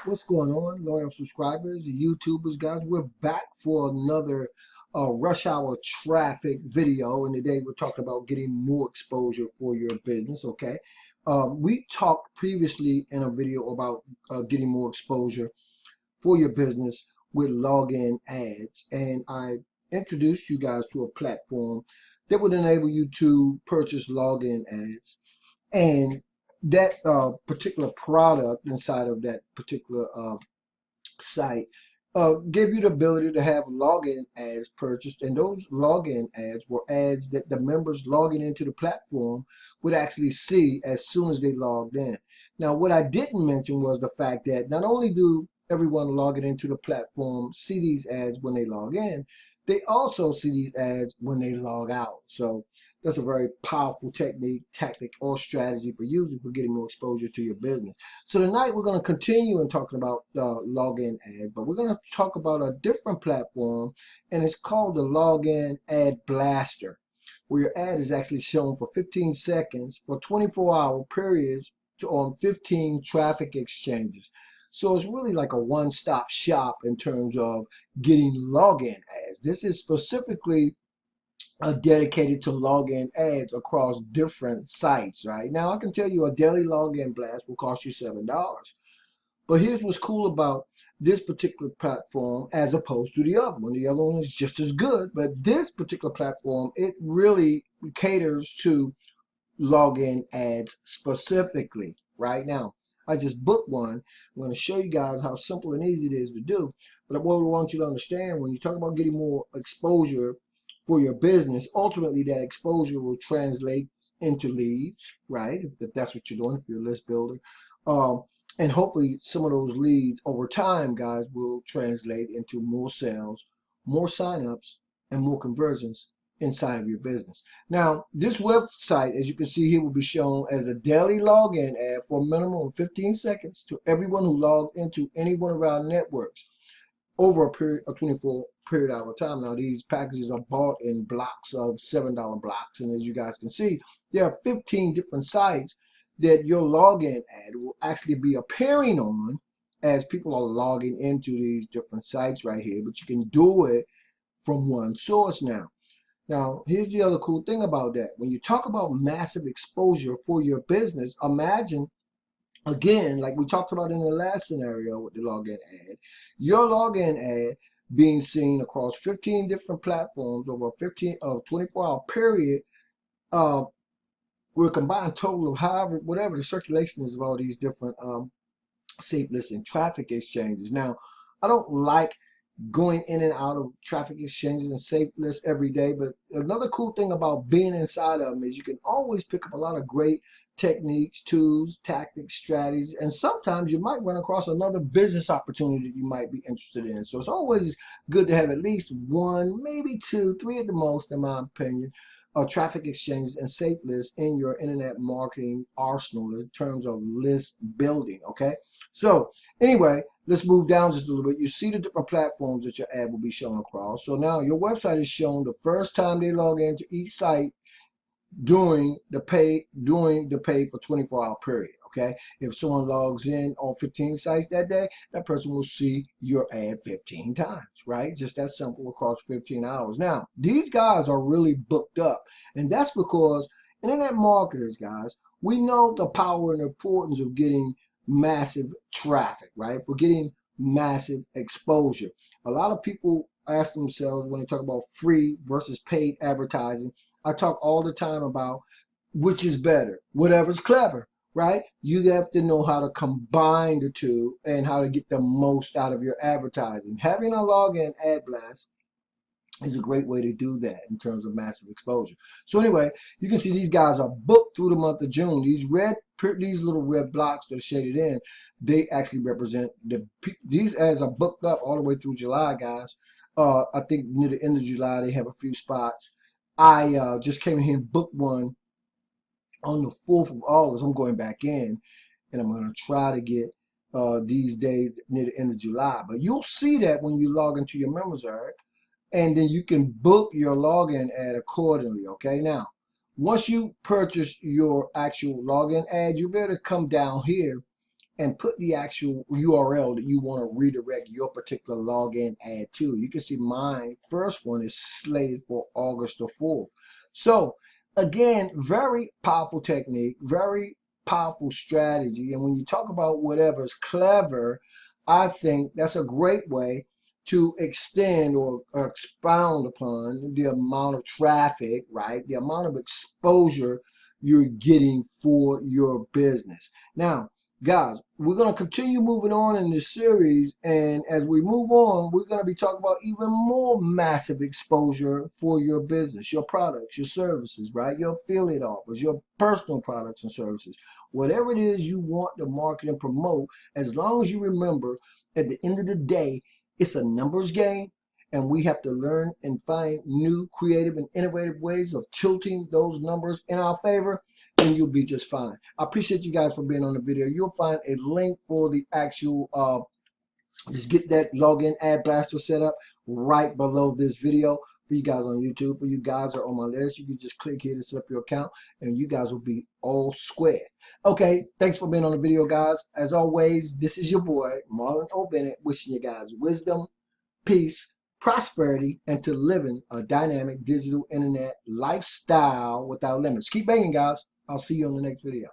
What's going on, loyal subscribers, YouTubers, guys? We're back for another rush hour traffic video, and today we're talking about getting more exposure for your business. Okay, we talked previously in a video about getting more exposure for your business with login ads, and I introduced you guys to a platform that would enable you to purchase login ads. And that particular product inside of that particular site gave you the ability to have login ads purchased, and those login ads were ads that the members logging into the platform would actually see as soon as they logged in. Now, what I didn't mention was the fact that not only do everyone logging into the platform see these ads when they log in, they also see these ads when they log out. So that's a very powerful technique, tactic, or strategy for using for getting more exposure to your business. So tonight we're going to continue in talking about login ads, but we're going to talk about a different platform, and it's called the Login Ad Blaster, where your ad is actually shown for 15 seconds for 24-hour periods on 15 traffic exchanges. So it's really like a one-stop shop in terms of getting login ads. This is specifically dedicated to login ads across different sites. Right now, I can tell you a daily login blast will cost you $7. But here's what's cool about this particular platform as opposed to the other one. The other one is just as good, but this particular platform, it really caters to login ads specifically. Right now, I just booked one. I'm going to show you guys how simple and easy it is to do. But what I want you to understand, when you talk about getting more exposure for your business, ultimately that exposure will translate into leads, right? If that's what you're doing, if you're a list builder. And hopefully some of those leads over time, guys, will translate into more sales, more signups, and more conversions inside of your business. Now, this website, as you can see here, will be shown as a daily login ad for a minimum of 15 seconds to everyone who logs into any one of our networks over a period of 24 period hour time. Now, these packages are bought in blocks of $7 blocks, and as you guys can see, there are 15 different sites that your login ad will actually be appearing on as people are logging into these different sites right here. But you can do it from one source now. Now, here's the other cool thing about that. When you talk about massive exposure for your business, imagine, again, like we talked about in the last scenario with the login ad, your login ad being seen across 15 different platforms over a 24-hour period, with a combined total of however, whatever the circulation is of all these different safe lists and traffic exchanges. Now, I don't like going in and out of traffic exchanges and safe lists every day, but another cool thing about being inside of them is you can always pick up a lot of great techniques, tools, tactics, strategies, and sometimes you might run across another business opportunity that you might be interested in. So it's always good to have at least one, maybe two, three at the most, in my opinion, traffic exchanges and safe lists in your internet marketing arsenal in terms of list building. Okay, so anyway, let's move down just a little bit. You see the different platforms that your ad will be shown across. So now your website is shown the first time they log into each site during the pay for 24-hour period. Okay, if someone logs in on 15 sites that day, that person will see your ad 15 times, right? Just that simple across 15 hours. Now, these guys are really booked up, and that's because internet marketers, guys, we know the power and importance of getting massive traffic, right? For getting massive exposure. A lot of people ask themselves when they talk about free versus paid advertising. I talk all the time about which is better, whatever's clever, right? You have to know how to combine the two and how to get the most out of your advertising. Having a login ad blast is a great way to do that in terms of massive exposure. So anyway, you can see these guys are booked through the month of June. These little red blocks that are shaded in, they actually represent these ads are booked up all the way through July, guys. I think near the end of July they have a few spots. I just came in here and booked one on the 4th of August. I'm going back in, and I'm going to try to get these days near the end of July. But you'll see that when you log into your members area, and then you can book your login ad accordingly. Okay, now once you purchase your actual login ad, you better come down here and put the actual URL that you want to redirect your particular login ad to. You can see my first one is slated for August the 4th. So again, very powerful technique, very powerful strategy. And when you talk about whatever's clever, I think that's a great way to extend or expound upon the amount of traffic, right? The amount of exposure you're getting for your business. Now, guys, we're going to continue moving on in this series, and as we move on, we're going to be talking about even more massive exposure for your business, your products, your services, right? Your affiliate offers, your personal products and services, whatever it is you want to market and promote. As long as you remember, at the end of the day, it's a numbers game, and we have to learn and find new, creative, and innovative ways of tilting those numbers in our favor, and you'll be just fine. I appreciate you guys for being on the video. You'll find a link for the actual, just get that login ad blaster set up right below this video. For you guys on YouTube, for you guys that are on my list, you can just click here to set up your account, and you guys will be all square. Okay, thanks for being on the video, guys. As always, this is your boy, Marlon O Bennett, wishing you guys wisdom, peace, prosperity, and to living a dynamic digital internet lifestyle without limits. Keep banging, guys. I'll see you on the next video.